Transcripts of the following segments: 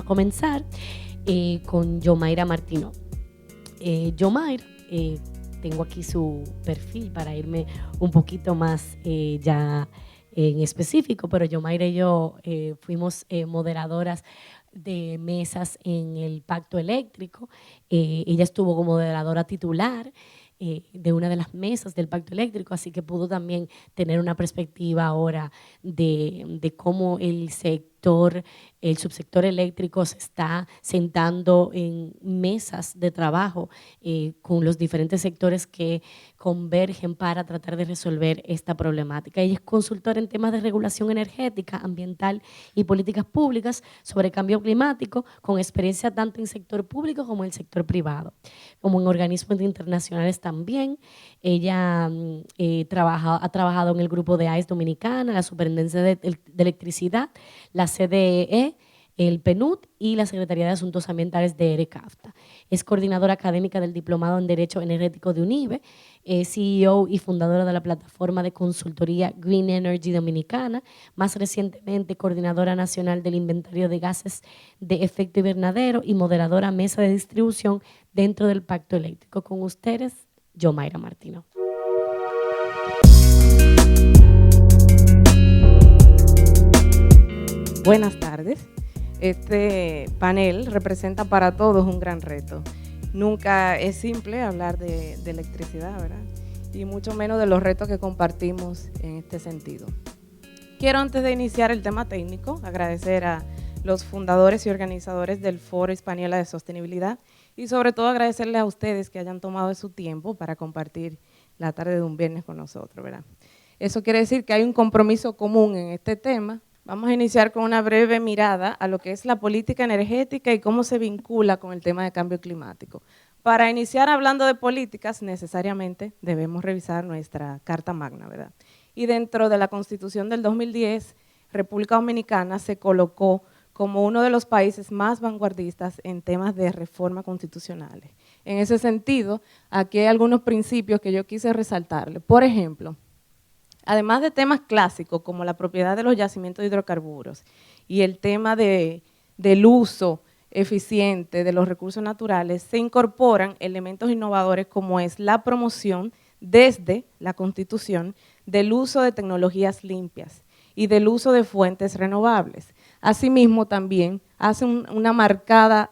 comenzar con Yomaira Martino. Yomaira, tengo aquí su perfil para irme un poquito más ya en específico, pero Yomaira y yo fuimos moderadoras de mesas en el Pacto Eléctrico. Ella estuvo como moderadora titular de una de las mesas del Pacto Eléctrico, así que pudo también tener una perspectiva ahora de cómo el subsector eléctrico se está sentando en mesas de trabajo con los diferentes sectores que convergen para tratar de resolver esta problemática. Ella es consultora en temas de regulación energética, ambiental y políticas públicas sobre cambio climático, con experiencia tanto en sector público como en el sector privado, como en organismos internacionales también. Ella ha trabajado en el grupo de AES Dominicana, la Superintendencia de Electricidad, la CDE, el PNUD y la Secretaría de Asuntos Ambientales de ERECAFTA. Es coordinadora académica del Diplomado en Derecho Energético de UNIBE, CEO y fundadora de la plataforma de consultoría Green Energy Dominicana, más recientemente coordinadora nacional del inventario de gases de efecto invernadero y moderadora mesa de distribución dentro del Pacto Eléctrico. Con ustedes, Yomaira Martino. Buenas tardes. Este panel representa para todos un gran reto. Nunca es simple hablar de electricidad, ¿verdad? Y mucho menos de los retos que compartimos en este sentido. Quiero, antes de iniciar el tema técnico, agradecer a los fundadores y organizadores del Foro Hispaniola de Sostenibilidad y sobre todo agradecerles a ustedes que hayan tomado su tiempo para compartir la tarde de un viernes con nosotros, ¿verdad? Eso quiere decir que hay un compromiso común en este tema. Vamos a iniciar con una breve mirada a lo que es la política energética y cómo se vincula con el tema de cambio climático. Para iniciar hablando de políticas, necesariamente debemos revisar nuestra Carta Magna, ¿verdad? Y dentro de la Constitución del 2010, República Dominicana se colocó como uno de los países más vanguardistas en temas de reforma constitucionales. En ese sentido, aquí hay algunos principios que yo quise resaltarle. Por ejemplo, además de temas clásicos como la propiedad de los yacimientos de hidrocarburos y el tema del uso eficiente de los recursos naturales, se incorporan elementos innovadores como es la promoción desde la Constitución del uso de tecnologías limpias y del uso de fuentes renovables. Asimismo, también hace una marcada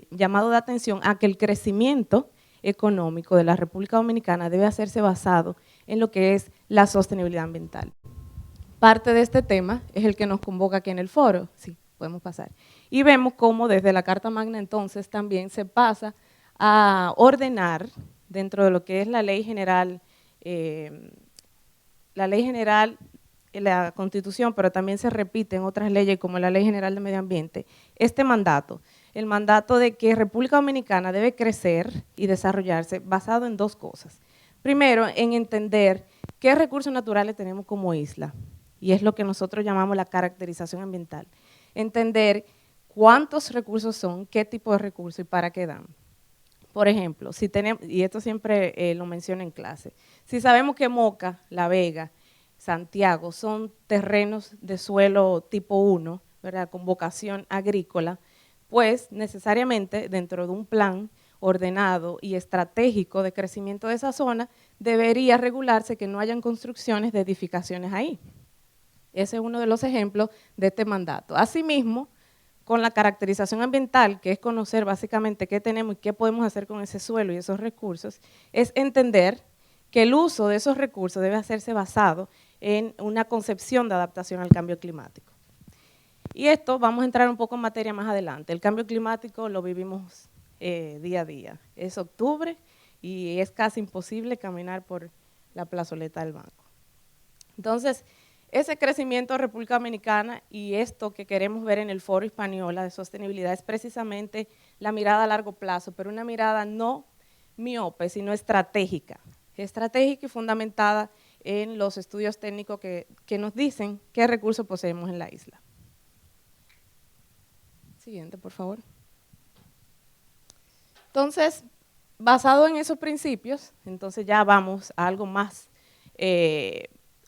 llamado de atención a que el crecimiento económico de la República Dominicana debe hacerse basado en lo que es la sostenibilidad ambiental. Parte de este tema es el que nos convoca aquí en el foro, sí, podemos pasar. Y vemos cómo desde la Carta Magna entonces también se pasa a ordenar dentro de lo que es la ley general, la Constitución, pero también se repite en otras leyes como la Ley General de Medio Ambiente, este mandato, el mandato de que República Dominicana debe crecer y desarrollarse basado en dos cosas. Primero, en entender qué recursos naturales tenemos como isla, y es lo que nosotros llamamos la caracterización ambiental. Entender cuántos recursos son, qué tipo de recursos y para qué dan. Por ejemplo, si tenemos, y esto siempre lo menciono en clase, si sabemos que Moca, La Vega, Santiago son terrenos de suelo tipo 1, ¿verdad?, con vocación agrícola, pues necesariamente dentro de un plan ordenado y estratégico de crecimiento de esa zona, debería regularse que no hayan construcciones de edificaciones ahí. Ese es uno de los ejemplos de este mandato. Asimismo, con la caracterización ambiental, que es conocer básicamente qué tenemos y qué podemos hacer con ese suelo y esos recursos, es entender que el uso de esos recursos debe hacerse basado en una concepción de adaptación al cambio climático. Y esto vamos a entrar un poco en materia más adelante. El cambio climático lo vivimos día a día. Es octubre y es casi imposible caminar por la plazoleta del banco. Entonces, ese crecimiento de República Dominicana y esto que queremos ver en el Foro Hispaniola de Sostenibilidad es precisamente la mirada a largo plazo, pero una mirada no miope, sino estratégica y fundamentada en los estudios técnicos que nos dicen qué recursos poseemos en la isla. Siguiente, por favor. Entonces, basado en esos principios, entonces ya vamos a algo más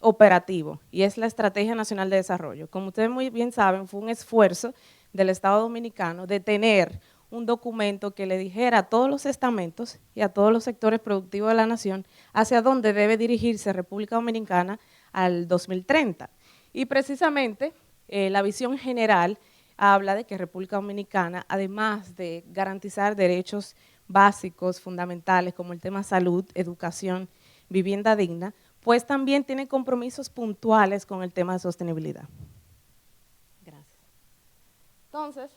operativo, y es la Estrategia Nacional de Desarrollo. Como ustedes muy bien saben, fue un esfuerzo del Estado Dominicano de tener un documento que le dijera a todos los estamentos y a todos los sectores productivos de la nación hacia dónde debe dirigirse República Dominicana al 2030. Y precisamente la visión general habla de que República Dominicana, además de garantizar derechos básicos, fundamentales, como el tema salud, educación, vivienda digna, pues también tiene compromisos puntuales con el tema de sostenibilidad. Gracias. Entonces,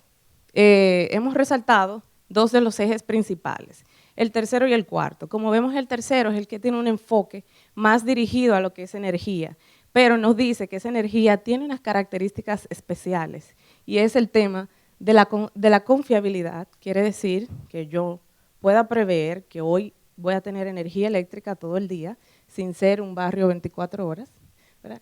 hemos resaltado dos de los ejes principales, el tercero y el cuarto. Como vemos, el tercero es el que tiene un enfoque más dirigido a lo que es energía, pero nos dice que esa energía tiene unas características especiales y es el tema de la confiabilidad. Quiere decir que yo pueda prever que hoy voy a tener energía eléctrica todo el día, sin ser un barrio 24 horas, ¿verdad?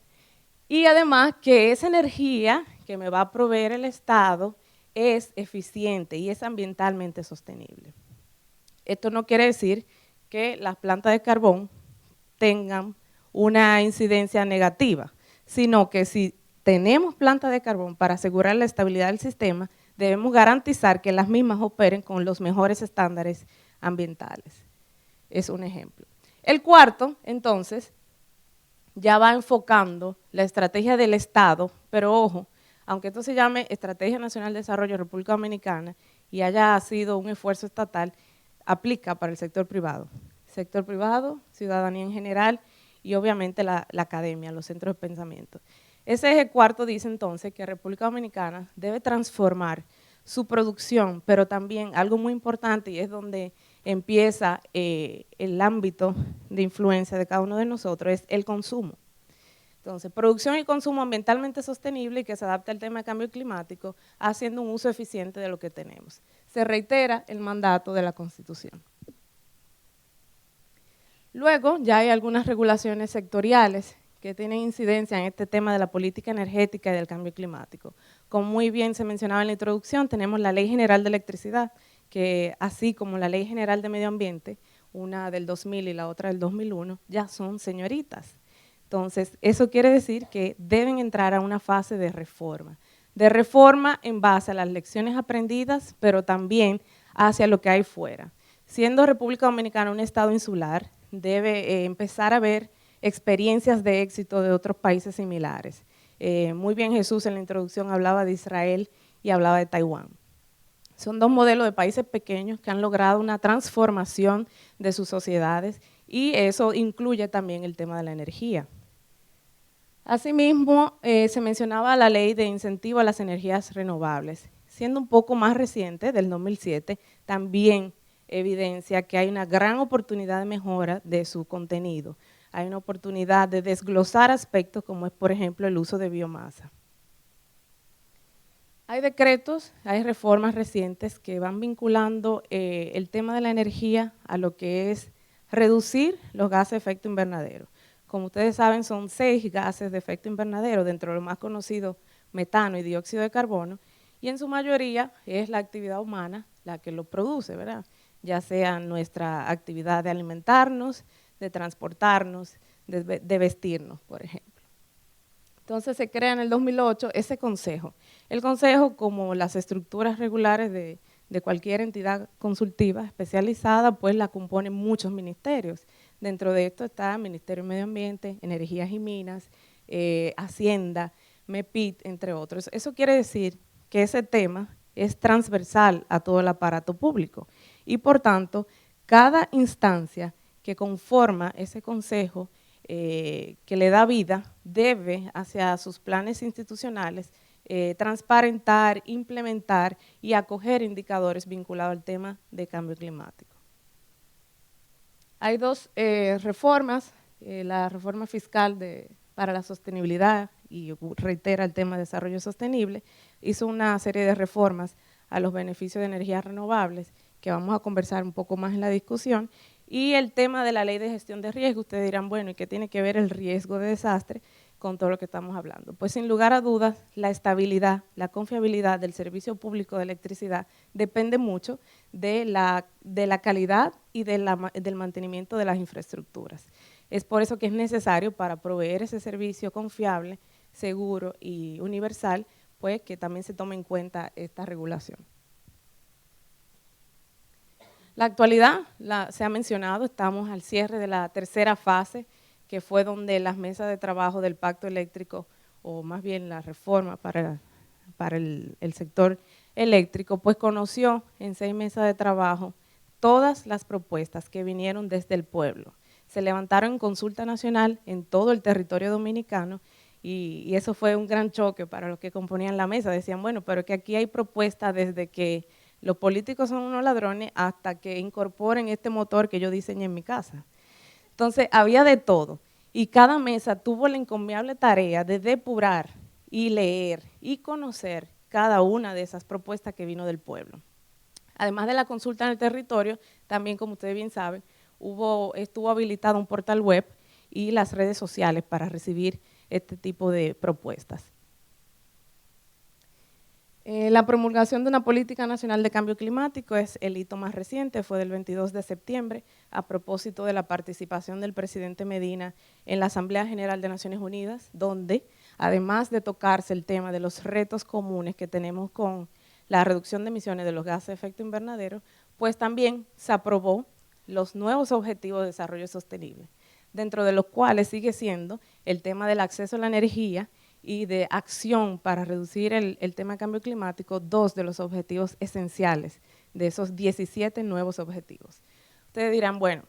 Y además que esa energía que me va a proveer el Estado es eficiente y es ambientalmente sostenible. Esto no quiere decir que las plantas de carbón tengan una incidencia negativa, sino que si tenemos plantas de carbón para asegurar la estabilidad del sistema, debemos garantizar que las mismas operen con los mejores estándares ambientales. Es un ejemplo. El cuarto, entonces, ya va enfocando la estrategia del Estado, pero ojo, aunque esto se llame Estrategia Nacional de Desarrollo de República Dominicana y haya sido un esfuerzo estatal, aplica para el sector privado. Sector privado, ciudadanía en general y obviamente la academia, los centros de pensamiento. Ese eje cuarto dice entonces que República Dominicana debe transformar su producción, pero también algo muy importante y es donde empieza el ámbito de influencia de cada uno de nosotros, es el consumo. Entonces, producción y consumo ambientalmente sostenible y que se adapte al tema de cambio climático, haciendo un uso eficiente de lo que tenemos. Se reitera el mandato de la Constitución. Luego, ya hay algunas regulaciones sectoriales que tienen incidencia en este tema de la política energética y del cambio climático. Como muy bien se mencionaba en la introducción, tenemos la Ley General de Electricidad, que así como la Ley General de Medio Ambiente, una del 2000 y la otra del 2001, ya son señoritas. Entonces, eso quiere decir que deben entrar a una fase de reforma en base a las lecciones aprendidas, pero también hacia lo que hay fuera. Siendo República Dominicana un estado insular, debe empezar a ver experiencias de éxito de otros países similares. Muy bien Jesús en la introducción hablaba de Israel y hablaba de Taiwán. Son dos modelos de países pequeños que han logrado una transformación de sus sociedades y eso incluye también el tema de la energía. Asimismo, se mencionaba la ley de incentivo a las energías renovables. Siendo un poco más reciente, del 2007, también evidencia que hay una gran oportunidad de mejora de su contenido. Hay una oportunidad de desglosar aspectos como es, por ejemplo, el uso de biomasa. Hay decretos, hay reformas recientes que van vinculando el tema de la energía a lo que es reducir los gases de efecto invernadero. Como ustedes saben, son 6 gases de efecto invernadero, dentro de lo más conocido, metano y dióxido de carbono, y en su mayoría es la actividad humana la que lo produce, ¿verdad? Ya sea nuestra actividad de alimentarnos, de transportarnos, de vestirnos, por ejemplo. Entonces se crea en el 2008 ese consejo. El consejo, como las estructuras regulares de cualquier entidad consultiva especializada, pues la componen muchos ministerios. Dentro de esto está el Ministerio de Medio Ambiente, Energías y Minas, Hacienda, MEPIT, entre otros. Eso quiere decir que ese tema es transversal a todo el aparato público y por tanto cada instancia que conforma ese consejo que le da vida debe hacia sus planes institucionales transparentar, implementar y acoger indicadores vinculados al tema de cambio climático. Hay 2 reformas, la reforma fiscal para la sostenibilidad y reitera el tema de desarrollo sostenible, hizo una serie de reformas a los beneficios de energías renovables que vamos a conversar un poco más en la discusión, y el tema de la ley de gestión de riesgo. Ustedes dirán, bueno, ¿y qué tiene que ver el riesgo de desastre con todo lo que estamos hablando? Pues sin lugar a dudas, la estabilidad, la confiabilidad del servicio público de electricidad depende mucho de la calidad y del mantenimiento de las infraestructuras. Es por eso que es necesario, para proveer ese servicio confiable, seguro y universal, pues que también se tome en cuenta esta regulación. La actualidad, se ha mencionado, estamos al cierre de la tercera fase, que fue donde las mesas de trabajo del Pacto Eléctrico, o más bien la reforma para el sector eléctrico, pues conoció en 6 mesas de trabajo todas las propuestas que vinieron desde el pueblo. Se levantaron en consulta nacional en todo el territorio dominicano y eso fue un gran choque para los que componían la mesa. Decían, bueno, pero que aquí hay propuestas desde que los políticos son unos ladrones hasta que incorporen este motor que yo diseñé en mi casa. Entonces, había de todo. Y cada mesa tuvo la encomiable tarea de depurar y leer y conocer cada una de esas propuestas que vino del pueblo. Además de la consulta en el territorio, también, como ustedes bien saben, estuvo habilitado un portal web y las redes sociales para recibir este tipo de propuestas. La promulgación de una política nacional de cambio climático es el hito más reciente, fue del 22 de septiembre, a propósito de la participación del presidente Medina en la Asamblea General de Naciones Unidas, donde, además de tocarse el tema de los retos comunes que tenemos con la reducción de emisiones de los gases de efecto invernadero, pues también se aprobó los nuevos objetivos de desarrollo sostenible, dentro de los cuales sigue siendo el tema del acceso a la energía y de acción para reducir el tema de cambio climático, 2 de los objetivos esenciales de esos 17 nuevos objetivos. Ustedes dirán, bueno,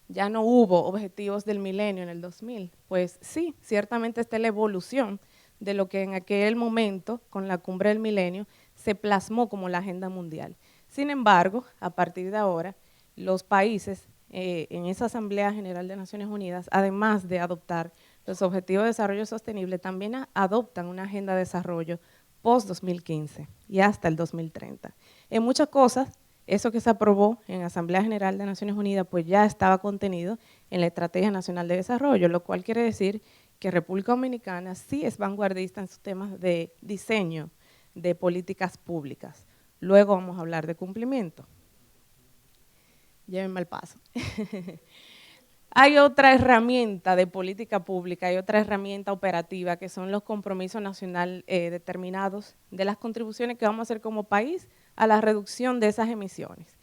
ya no hubo objetivos del milenio en el 2000. Pues sí, ciertamente está la evolución de lo que en aquel momento, con la cumbre del milenio, se plasmó como la agenda mundial. Sin embargo, a partir de ahora, los países en esa Asamblea General de Naciones Unidas, además de adoptar los Objetivos de Desarrollo Sostenible, también adoptan una agenda de desarrollo post-2015 y hasta el 2030. En muchas cosas, eso que se aprobó en la Asamblea General de Naciones Unidas, pues ya estaba contenido en la Estrategia Nacional de Desarrollo, lo cual quiere decir que República Dominicana sí es vanguardista en sus temas de diseño de políticas públicas. Luego vamos a hablar de cumplimiento. Llévenme al paso. Hay otra herramienta de política pública, hay otra herramienta operativa que son los compromisos nacionales determinados de las contribuciones que vamos a hacer como país a la reducción de esas emisiones.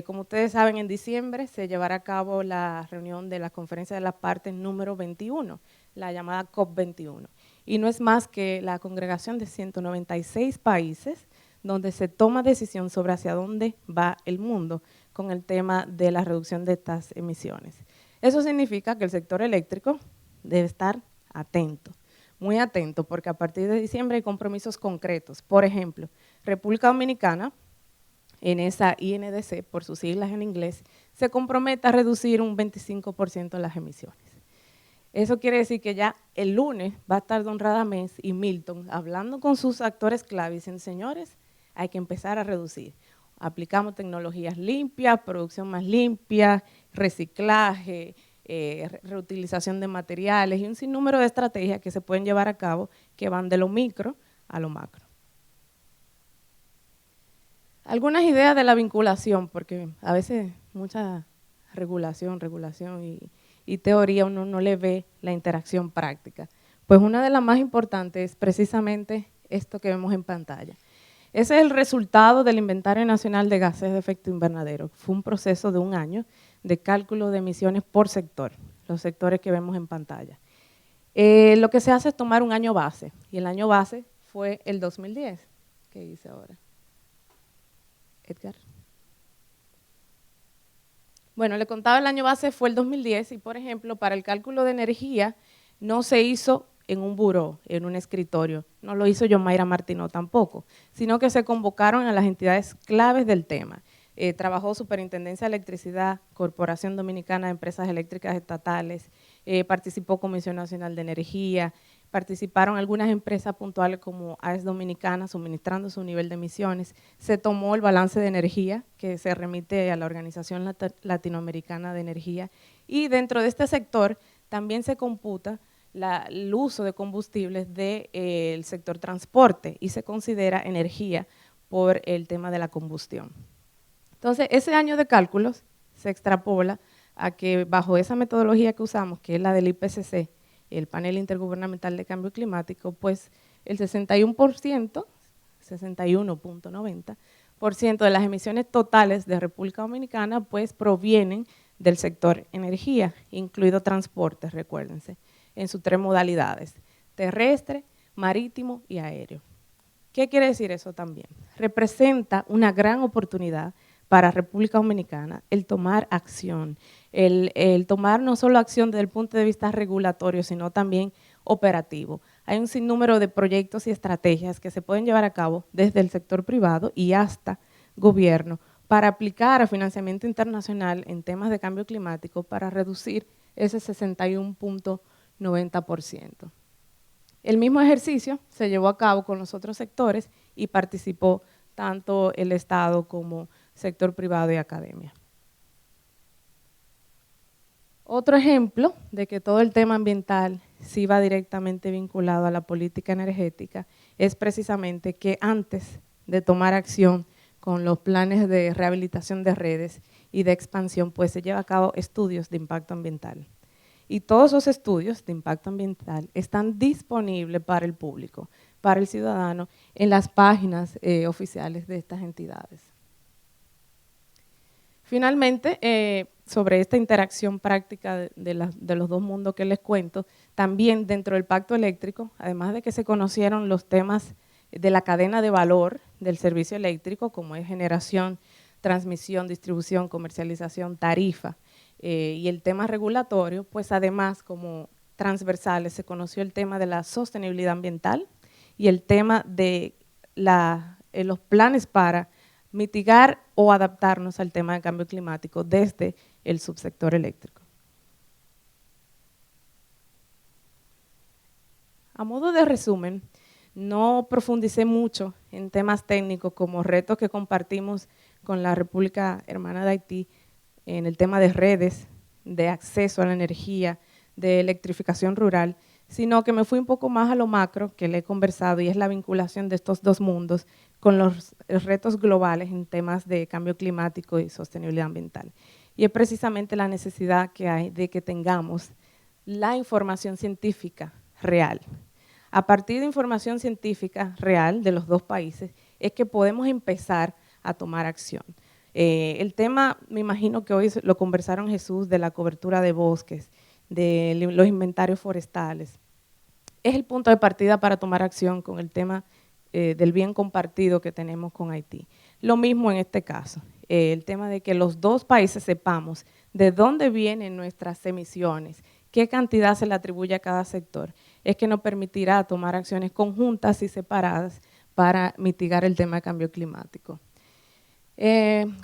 Como ustedes saben, en diciembre se llevará a cabo la reunión de la Conferencia de las Partes número 21, la llamada COP21. Y no es más que la congregación de 196 países donde se toma decisión sobre hacia dónde va el mundo con el tema de la reducción de estas emisiones. Eso significa que el sector eléctrico debe estar atento, muy atento, porque a partir de diciembre hay compromisos concretos. Por ejemplo, República Dominicana, en esa INDC, por sus siglas en inglés, se compromete a reducir un 25% las emisiones. Eso quiere decir que ya el lunes va a estar don Radamés y Milton hablando con sus actores clave y diciendo, señores, hay que empezar a reducir. Aplicamos tecnologías limpias, producción más limpia, reciclaje, reutilización de materiales y un sinnúmero de estrategias que se pueden llevar a cabo que van de lo micro a lo macro. Algunas ideas de la vinculación, porque a veces mucha regulación y teoría uno no le ve la interacción práctica. Pues una de las más importantes es precisamente esto que vemos en pantalla. Ese es el resultado del Inventario Nacional de Gases de Efecto Invernadero. Fue un proceso de 1 año de cálculo de emisiones por sector, los sectores que vemos en pantalla. Lo que se hace es tomar un año base, y el año base fue el 2010. ¿Qué dice ahora? Edgar. Bueno, le contaba, el año base fue el 2010 y, por ejemplo, para el cálculo de energía no se hizo en un buró, en un escritorio, no lo hizo Yomaira Martínez tampoco, sino que se convocaron a las entidades claves del tema. Trabajó Superintendencia de Electricidad, Corporación Dominicana de Empresas Eléctricas Estatales, participó Comisión Nacional de Energía, participaron algunas empresas puntuales como AES Dominicana suministrando su nivel de emisiones, se tomó el balance de energía que se remite a la Organización Latinoamericana de Energía y dentro de este sector también se computa el uso de combustibles del sector transporte y se considera energía por el tema de la combustión. Entonces, ese año de cálculos se extrapola a que bajo esa metodología que usamos, que es la del IPCC, el Panel Intergubernamental de Cambio Climático, pues el 61.90% de las emisiones totales de República Dominicana pues provienen del sector energía, incluido transporte, recuérdense, en sus 3 modalidades, terrestre, marítimo y aéreo. ¿Qué quiere decir eso también? Representa una gran oportunidad para República Dominicana el tomar acción, el tomar no solo acción desde el punto de vista regulatorio, sino también operativo. Hay un sinnúmero de proyectos y estrategias que se pueden llevar a cabo desde el sector privado y hasta gobierno para aplicar a financiamiento internacional en temas de cambio climático para reducir ese 61.90%. El mismo ejercicio se llevó a cabo con los otros sectores y participó tanto el Estado como sector privado y academia. Otro ejemplo de que todo el tema ambiental sí va directamente vinculado a la política energética es precisamente que antes de tomar acción con los planes de rehabilitación de redes y de expansión, pues se lleva a cabo estudios de impacto ambiental. Y todos esos estudios de impacto ambiental están disponibles para el público, para el ciudadano, en las páginas oficiales de estas entidades. Finalmente, sobre esta interacción práctica de los dos mundos que les cuento, también dentro del pacto eléctrico, además de que se conocieron los temas de la cadena de valor del servicio eléctrico, como es generación, transmisión, distribución, comercialización, tarifa, y el tema regulatorio, pues además como transversales se conoció el tema de la sostenibilidad ambiental y el tema de los planes para mitigar o adaptarnos al tema de cambio climático desde el subsector eléctrico. A modo de resumen, no profundicé mucho en temas técnicos como retos que compartimos con la República Hermana de Haití en el tema de redes, de acceso a la energía, de electrificación rural, sino que me fui un poco más a lo macro que le he conversado y es la vinculación de estos dos mundos con los retos globales en temas de cambio climático y sostenibilidad ambiental. Y es precisamente la necesidad que hay de que tengamos la información científica real. A partir de información científica real de los dos países es que podemos empezar a tomar acción. El tema, me imagino que hoy lo conversaron Jesús, de la cobertura de bosques, de los inventarios forestales. Es el punto de partida para tomar acción con el tema del bien compartido que tenemos con Haití. Lo mismo en este caso, el tema de que los dos países sepamos de dónde vienen nuestras emisiones, qué cantidad se le atribuye a cada sector, es que nos permitirá tomar acciones conjuntas y separadas para mitigar el tema de cambio climático.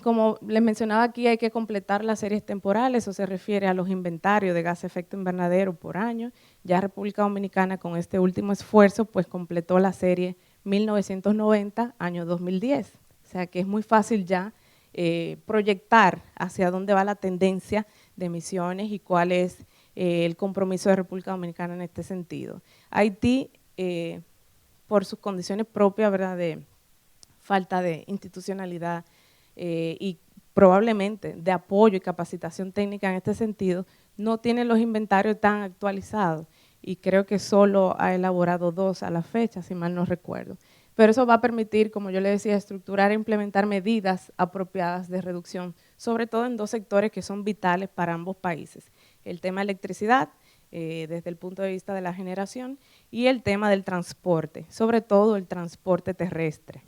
Como les mencionaba aquí, hay que completar las series temporales, eso se refiere a los inventarios de gas de efecto invernadero por año. Ya República Dominicana con este último esfuerzo pues completó la serie 1990, año 2010. O sea que es muy fácil ya proyectar hacia dónde va la tendencia de emisiones y cuál es el compromiso de República Dominicana en este sentido. Haití, por sus condiciones propias, ¿verdad?, de falta de institucionalidad y probablemente de apoyo y capacitación técnica en este sentido, no tiene los inventarios tan actualizados y creo que solo ha elaborado 2 a la fecha, si mal no recuerdo. Pero eso va a permitir, como yo le decía, estructurar e implementar medidas apropiadas de reducción, sobre todo en 2 sectores que son vitales para ambos países. El tema de electricidad, desde el punto de vista de la generación, y el tema del transporte, sobre todo el transporte terrestre.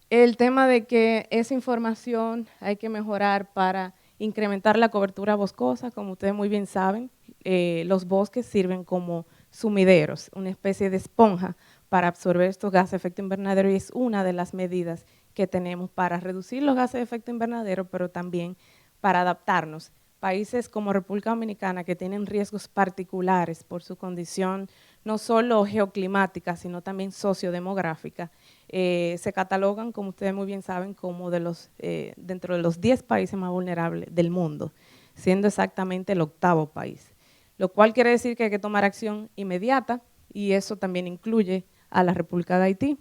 El tema de que esa información hay que mejorar para incrementar la cobertura boscosa, como ustedes muy bien saben, los bosques sirven como sumideros, una especie de esponja para absorber estos gases de efecto invernadero y es una de las medidas que tenemos para reducir los gases de efecto invernadero, pero también para adaptarnos. Países como República Dominicana que tienen riesgos particulares por su condición no solo geoclimática, sino también sociodemográfica, se catalogan, como ustedes muy bien saben, como dentro de los 10 países más vulnerables del mundo, siendo exactamente el 8º país, lo cual quiere decir que hay que tomar acción inmediata y eso también incluye a la República de Haití.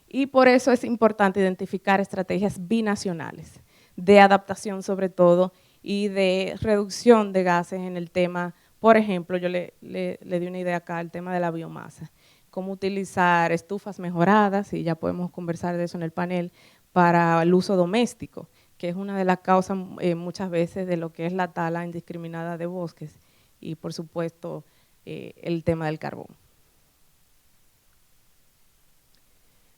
Y por eso es importante identificar estrategias binacionales de adaptación sobre todo y de reducción de gases en el tema Por ejemplo, yo le di una idea acá al tema de la biomasa, cómo utilizar estufas mejoradas, y ya podemos conversar de eso en el panel, para el uso doméstico, que es una de las causas muchas veces de lo que es la tala indiscriminada de bosques y, por supuesto, el tema del carbón.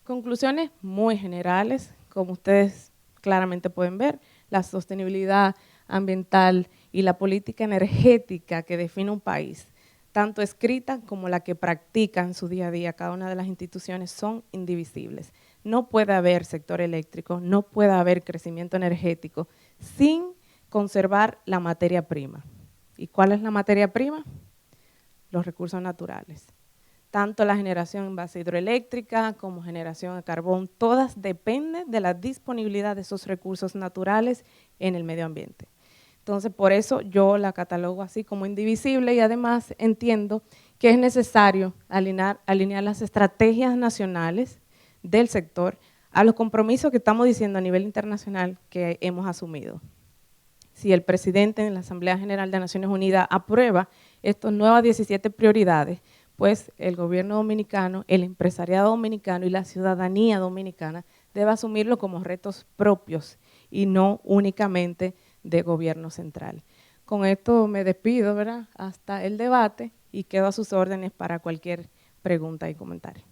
Conclusiones muy generales, como ustedes claramente pueden ver, la sostenibilidad ambiental y la política energética que define un país, tanto escrita como la que practica en su día a día cada una de las instituciones, son indivisibles. No puede haber sector eléctrico, no puede haber crecimiento energético sin conservar la materia prima. ¿Y cuál es la materia prima? Los recursos naturales. Tanto la generación en base hidroeléctrica como generación de carbón, todas dependen de la disponibilidad de esos recursos naturales en el medio ambiente. Entonces, por eso yo la catalogo así como indivisible, y además entiendo que es necesario alinear las estrategias nacionales del sector a los compromisos que estamos diciendo a nivel internacional que hemos asumido. Si el presidente en la Asamblea General de Naciones Unidas aprueba estas nuevas 17 prioridades, pues el gobierno dominicano, el empresariado dominicano y la ciudadanía dominicana debe asumirlo como retos propios y no únicamente de gobierno central. Con esto me despido, ¿verdad?, hasta el debate, y quedo a sus órdenes para cualquier pregunta y comentario.